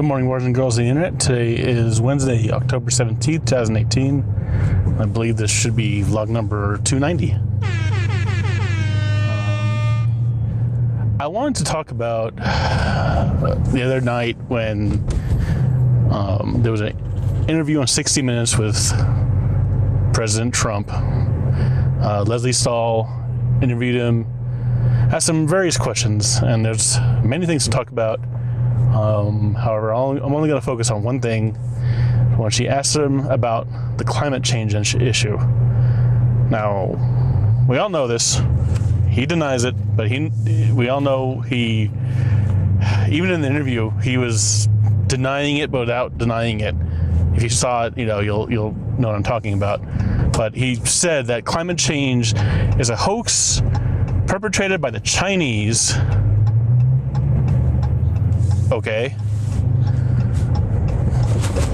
Good morning, boys and girls of the internet. Today is Wednesday, October 17th, 2018. I believe this should be vlog number 290. I wanted to talk about the other night when there was an interview on 60 Minutes with President Trump. Leslie Stahl interviewed him, asked some various questions, and there's many things to talk about. However, I'm only going to focus on one thing when she asked him about the climate change issue. Now, we all know this. He denies it, but we all know even in the interview, he was denying it, but without denying it. If you saw it, you'll know what I'm talking about. But he said that climate change is a hoax perpetrated by the Chinese. Okay.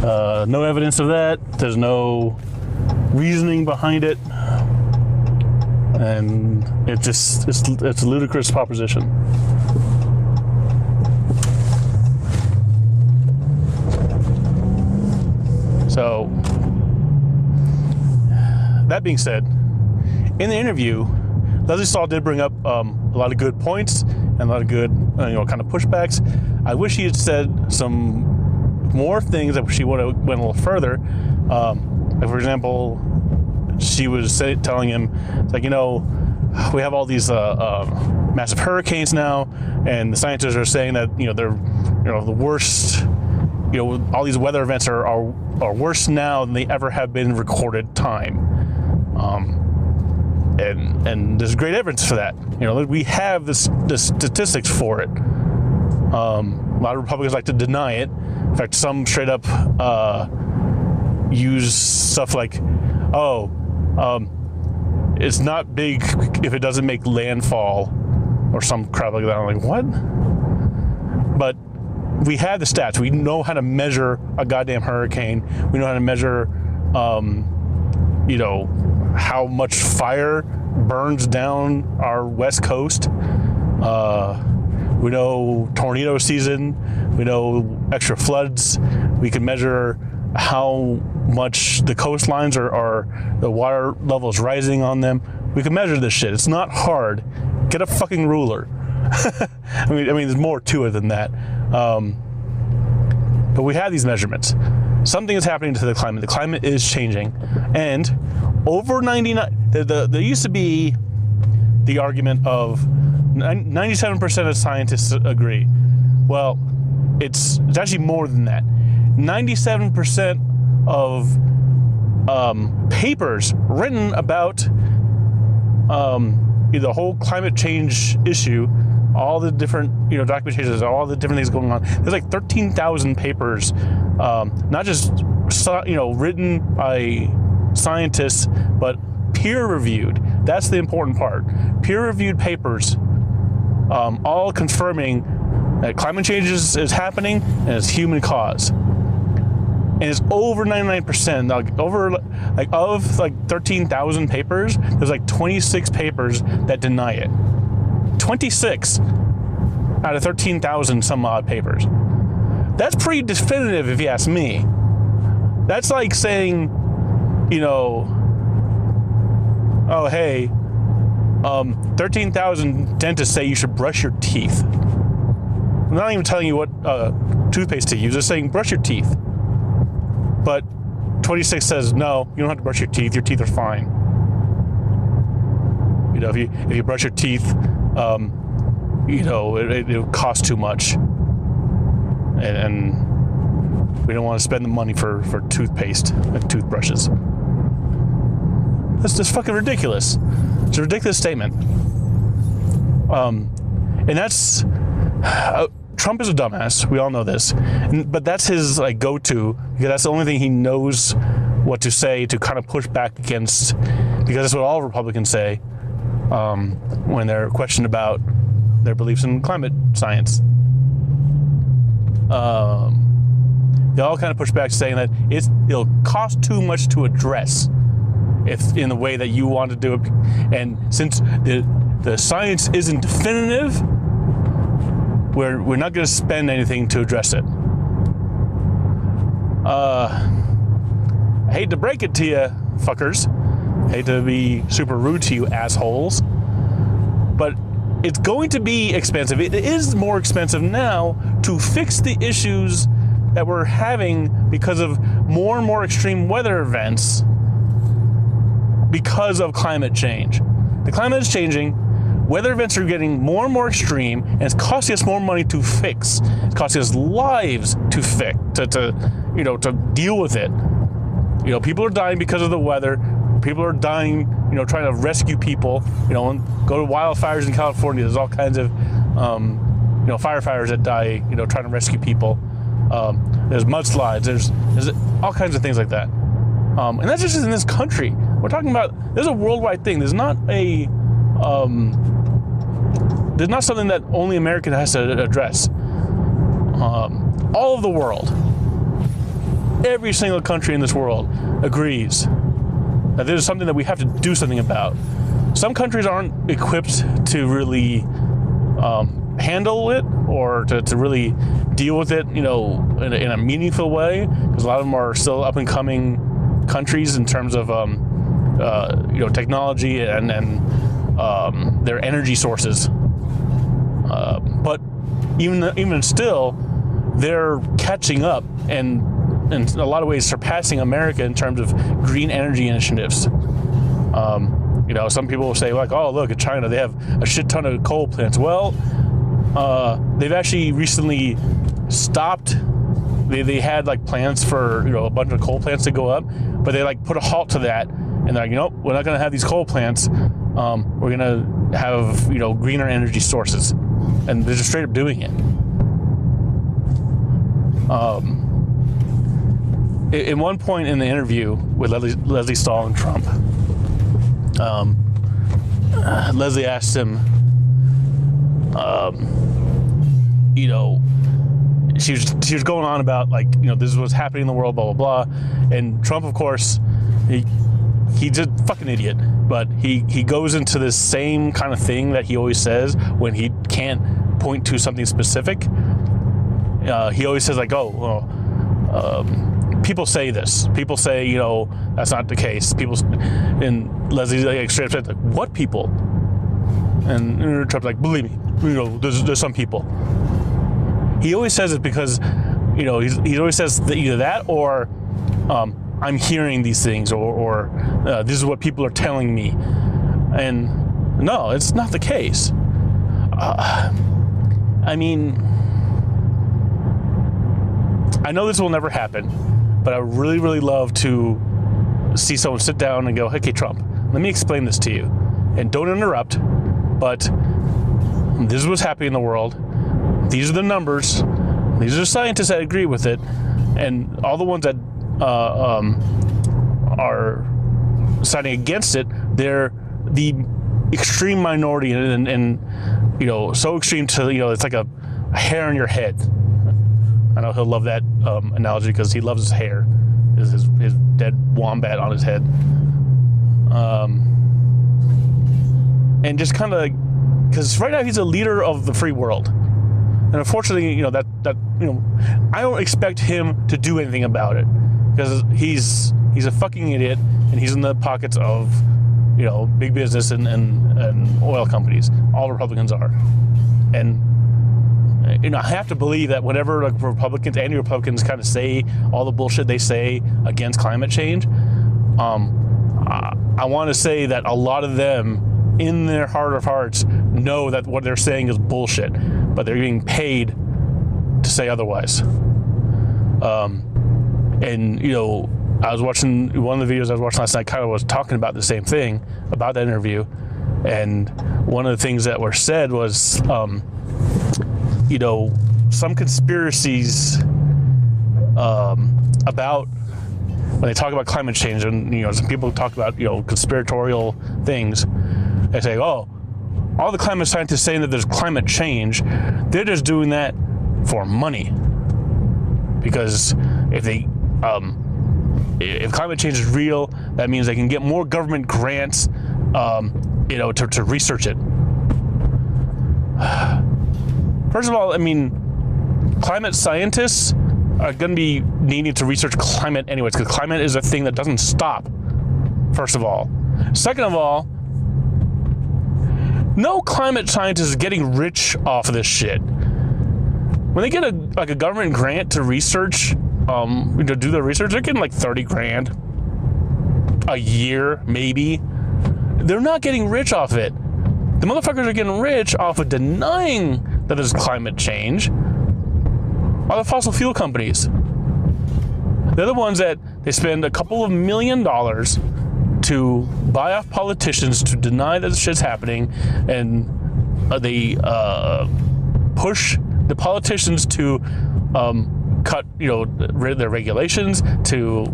No evidence of that. There's no reasoning behind it. And it's a ludicrous proposition. So, that being said, in the interview, Leslie Stahl did bring up a lot of good points and a lot of good, kind of pushbacks. I wish he had said some more things that she would have went a little further. Like for example, she was telling him, it's like, we have all these massive hurricanes now, and the scientists are saying that they're the worst. All these weather events are worse now than they ever have been in recorded time. And there's great evidence for that. We have the statistics for it. A lot of Republicans like to deny it. In fact, some straight up use stuff like, it's not big if it doesn't make landfall, or some crap like that. I'm like, what? But we have the stats. We know how to measure a goddamn hurricane. We know how to measure, how much fire burns down our West Coast. We know tornado season. We know extra floods. We can measure how much the coastlines are the water level is rising on them. We can measure this shit. It's not hard. Get a fucking ruler. I mean, there's more to it than that. But we have these measurements. Something is happening to the climate. The climate is changing, and over 99. There used to be the argument of 97% of scientists agree. Well, it's actually more than that. 97% of papers written about the whole climate change issue, all the different documentations, all the different things going on. There's like 13,000 papers, not just written by scientists, but peer-reviewed. That's the important part. Peer-reviewed papers, all confirming that climate change is happening and it's human cause. And it's over 99%. Of 13,000 papers, there's 26 papers that deny it. 26 out of 13,000 some odd papers. That's pretty definitive, if you ask me. That's like saying, oh hey, 13,000 dentists say you should brush your teeth. I'm not even telling you what toothpaste to use. They're saying brush your teeth. But 26 says no, you don't have to brush your teeth. Your teeth are fine. If you brush your teeth, it costs too much, and we don't want to spend the money for toothpaste and toothbrushes. That's just fucking ridiculous. It's a ridiculous statement. And that's Trump is a dumbass. We all know this, but that's his go-to, because that's the only thing he knows what to say to kind of push back against, because that's what all Republicans say when they're questioned about their beliefs in climate science. They all kind of push back, saying that it'll cost too much to address if in the way that you want to do it, and since the science isn't definitive, we're not going to spend anything to address it. I hate to break it to you, fuckers. I hate to be super rude to you, assholes. But it's going to be expensive. It is more expensive now to fix the issues that we're having because of more and more extreme weather events because of climate change. The climate is changing. Weather events are getting more and more extreme, and it's costing us more money to fix. It's costing us lives to fix, to deal with it. People are dying because of the weather. People are dying, trying to rescue people. And go to wildfires in California. There's all kinds of, firefighters that die, trying to rescue people. There's mudslides. There's all kinds of things like that. And that's just in this country. We're talking about, there's a worldwide thing. There's not something that only America has to address. All of the world, every single country in this world agrees that this is something that we have to do something about. Some countries aren't equipped to really handle it or to really deal with it, in a meaningful way, because a lot of them are still up and coming countries in terms of, technology and their energy sources. But even still, they're catching up and in a lot of ways surpassing America in terms of green energy initiatives. Some people will say, like, oh, look at China, they have a shit ton of coal plants. Well, they've actually recently stopped. They had like plans for a bunch of coal plants to go up, but they like put a halt to that, and they're like, we're not going to have these coal plants. We're going to have greener energy sources, and they're just straight up doing it. In one point in the interview with Leslie Stahl and Trump, Leslie asked him, she was going on about this is what's happening in the world, blah blah blah, and Trump, of course, he's a fucking idiot, but he goes into this same kind of thing that he always says when he can't point to something specific. He always says people say this. People say, that's not the case. And Leslie's straight up said, what people? And Trump's like, believe me, there's some people. He always says it because, he always says that either that or I'm hearing these things or this is what people are telling me. And no, it's not the case. I know this will never happen, but I really, really love to see someone sit down and go, okay, Trump, let me explain this to you. And don't interrupt, but this is what's happening in the world. These are the numbers. These are the scientists that agree with it. And all the ones that are siding against it, they're the extreme minority and so extreme to, it's like a hair on your head. I know he'll love that analogy because he loves his hair, his dead wombat on his head. And just kind of, because right now he's a leader of the free world. And unfortunately, I don't expect him to do anything about it because he's a fucking idiot and he's in the pockets of, big business and oil companies. All Republicans are. And I have to believe that whenever Republicans, anti-Republicans kind of say all the bullshit they say against climate change, I want to say that a lot of them, in their heart of hearts, know that what they're saying is bullshit, but they're being paid to say otherwise. I was watching one of the videos I was watching last night, kind of was talking about the same thing, about that interview, and one of the things that were said was, some conspiracies about when they talk about climate change, and some people talk about conspiratorial things. They say, oh, all the climate scientists saying that there's climate change, they're just doing that for money, because if climate change is real, that means they can get more government grants, to research it. First of all, climate scientists are going to be needing to research climate anyways, because climate is a thing that doesn't stop, first of all. Second of all, no climate scientist is getting rich off of this shit. When they get a government grant to research, to do their research, they're getting like 30 grand a year, maybe. They're not getting rich off it. The motherfuckers are getting rich off of denying that there's climate change are the fossil fuel companies. They're the ones that they spend a couple of $1 million to buy off politicians to deny that this shit's happening, and they push the politicians to cut, their regulations, to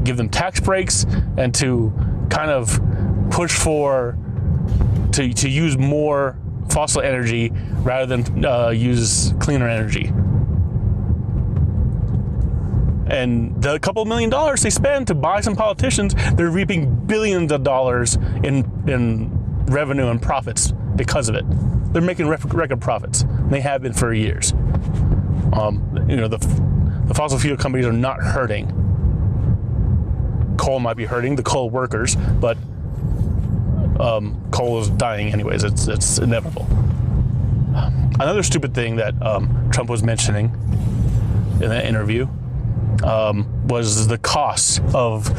give them tax breaks, and to kind of push for to use more fossil energy rather than use cleaner energy. And the couple $1 million they spend to buy some politicians, they're reaping billions of dollars in revenue and profits because of it. They're making record profits. They have been for years. The fossil fuel companies are not hurting. Coal might be hurting, the coal workers, but coal is dying anyways. It's inevitable. Another stupid thing that Trump was mentioning in that interview was the cost of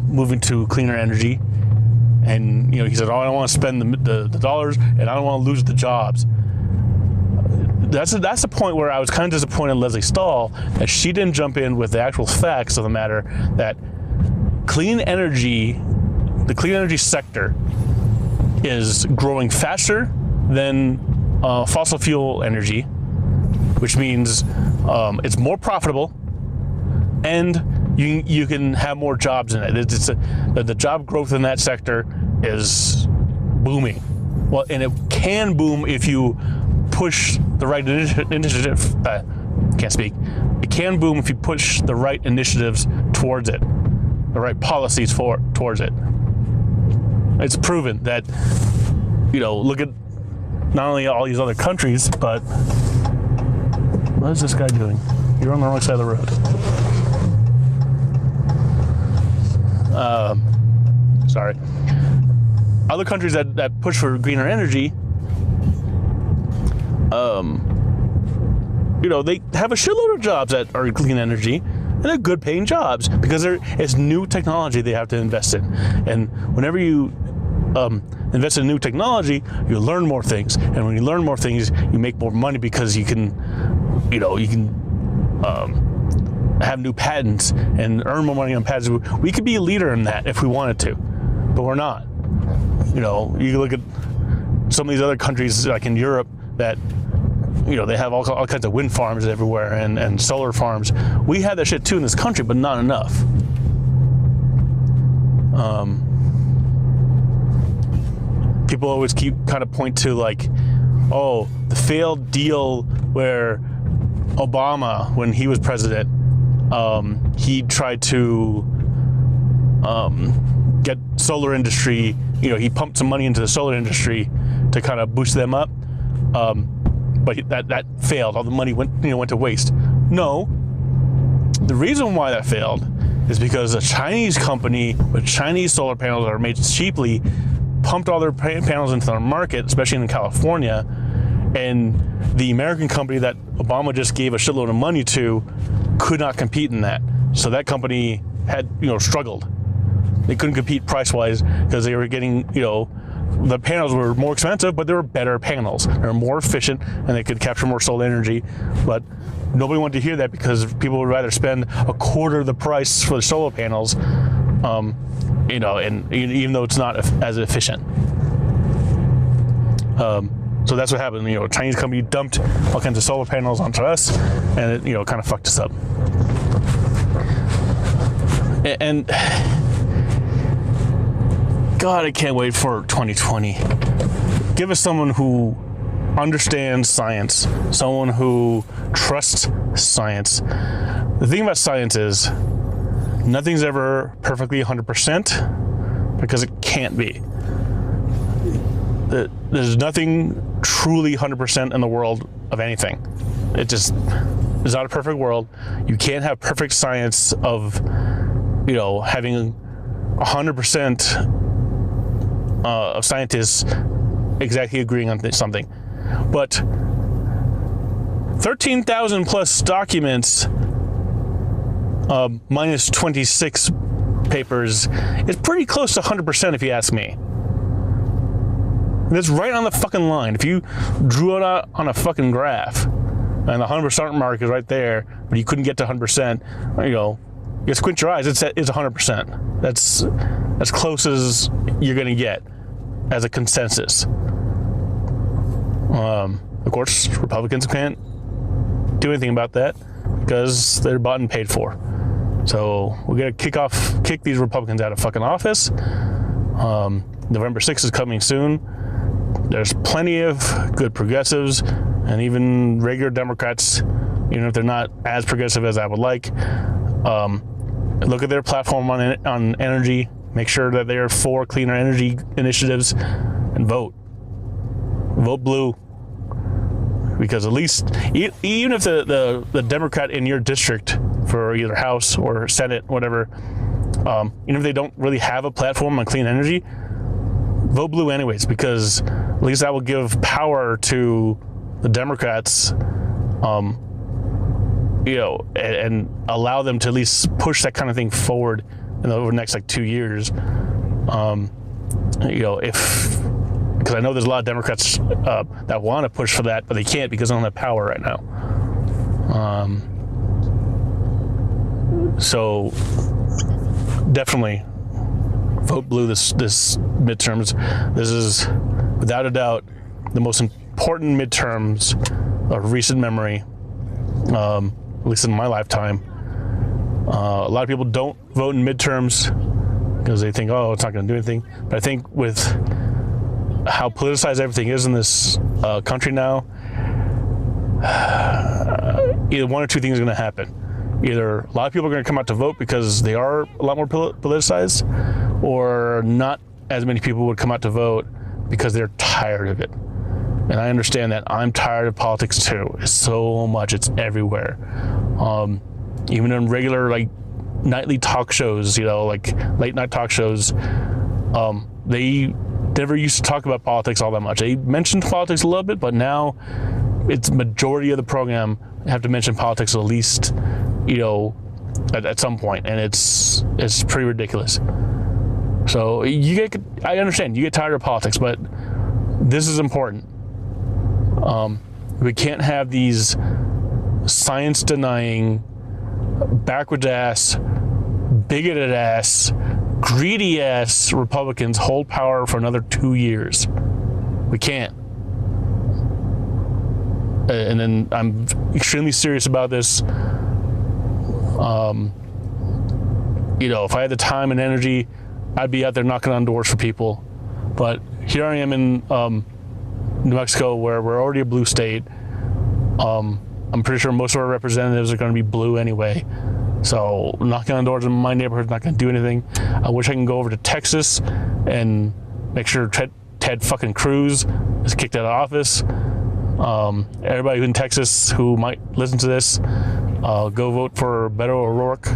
moving to cleaner energy. And he said, "Oh, I don't want to spend the dollars, and I don't want to lose the jobs." That's the point where I was kind of disappointed in Leslie Stahl that she didn't jump in with the actual facts of the matter, that the clean energy sector is growing faster than fossil fuel energy, which means it's more profitable, and you can have more jobs in it. The job growth in that sector is booming. Well, and it can boom if you push the right initiative. Can't speak. It can boom if you push the right initiatives towards it, the right policies towards it. It's proven that, look at not only all these other countries, but what is this guy doing? You're on the wrong side of the road. Sorry. Other countries that push for greener energy, they have a shitload of jobs that are clean energy, and they're good paying jobs because it's new technology they have to invest in. And whenever you invest in new technology, you learn more things. And when you learn more things, you make more money because you can have new patents and earn more money on patents. We could be a leader in that if we wanted to, but we're not. You look at some of these other countries like in Europe that, they have all kinds of wind farms everywhere and solar farms. We have that shit too in this country, but not enough. People always kind of point to the failed deal where Obama, when he was president, he tried to get solar industry, he pumped some money into the solar industry to kind of boost them up. But that failed. All the money went to waste. No, the reason why that failed is because a Chinese company with Chinese solar panels that are made cheaply pumped all their panels into the market, especially in California, and the American company that Obama just gave a shitload of money to could not compete in that. So that company had, struggled. They couldn't compete price-wise because they were getting, the panels were more expensive, but they were better panels. They were more efficient, and they could capture more solar energy. But nobody wanted to hear that because people would rather spend a quarter of the price for the solar panels, and even though it's not as efficient. So that's what happened. A Chinese company dumped all kinds of solar panels onto us, and it, kind of fucked us up. And God, I can't wait for 2020. Give us someone who understands science, someone who trusts science. The thing about science is nothing's ever perfectly 100% because it can't be. There's nothing truly 100% in the world of anything. It just is not a perfect world. You can't have perfect science of, having 100% of scientists exactly agreeing on something. But 13,000 plus documents minus 26 papers is pretty close to 100% if you ask me. That's right on the fucking line. If you drew it out on a fucking graph and the 100% mark is right there, but you couldn't get to 100%, you squint your eyes, it's 100%. That's as close as you're going to get as a consensus. Of course, Republicans can't do anything about that because they're bought and paid for. So we're going to kick these Republicans out of fucking office. November 6th is coming soon. There's plenty of good progressives and even regular Democrats, even if they're not as progressive as I would like. Look at their platform on energy. Make sure that they're for cleaner energy initiatives and vote. Vote blue. Because at least, even if the Democrat in your district for either House or Senate, whatever, even if they don't really have a platform on clean energy, vote blue anyways, because at least that will give power to the Democrats, and allow them to at least push that kind of thing forward over the next 2 years. Because I know there's a lot of Democrats that want to push for that, but they can't because they don't have power right now. So definitely vote blue this midterms. This is without a doubt the most important midterms of recent memory, at least in my lifetime. A lot of people don't vote in midterms because they think, it's not going to do anything. But I think with how politicized everything is in this country now, either one or two things are going to happen. Either a lot of people are going to come out to vote because they are a lot more politicized, or not as many people would come out to vote because they're tired of it. And I understand that. I'm tired of politics too. It's so much. It's everywhere. Even in regular nightly talk shows, late night talk shows, they never used to talk about politics all that much. They mentioned politics a little bit, but now it's majority of the program have to mention politics at least, at some point, and it's pretty ridiculous. So I understand you get tired of politics, but this is important. We can't have these science-denying, backwards-ass, bigoted-ass, greedy-ass Republicans hold power for another 2 years. We can't. And then I'm extremely serious about this. If I had the time and energy, I'd be out there knocking on doors for people. But here I am in New Mexico, where we're already a blue state. I'm pretty sure most of our representatives are going to be blue anyway. So knocking on doors in my neighborhood is not going to do anything. I wish I can go over to Texas and make sure Ted fucking Cruz is kicked out of office. Everybody in Texas who might listen to this, go vote for Beto O'Rourke.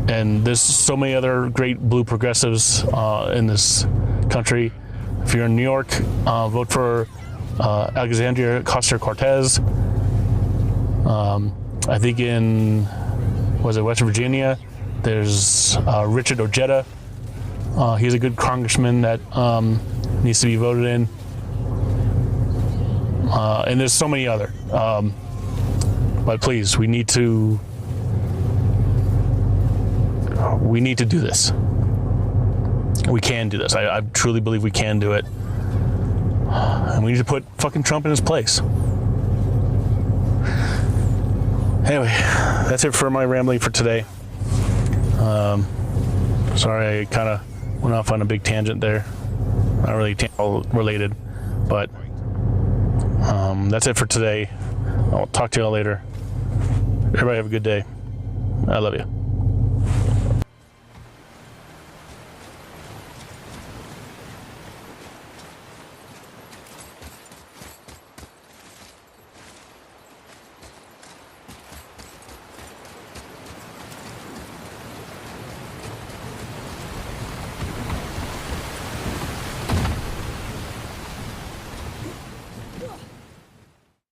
And there's so many other great blue progressives in this country. If you're in New York, vote for Alexandria Ocasio-Cortez. I think in West Virginia, there's Richard Ojeda. He's a good congressman that needs to be voted in. And there's so many other. But please, we need to do this. We can do this. I truly believe we can do it. And we need to put fucking Trump in his place. Anyway, that's it for my rambling for today. Sorry, I kind of went off on a big tangent there. Not really related, but that's it for today. I'll talk to you all later. Everybody have a good day. I love you.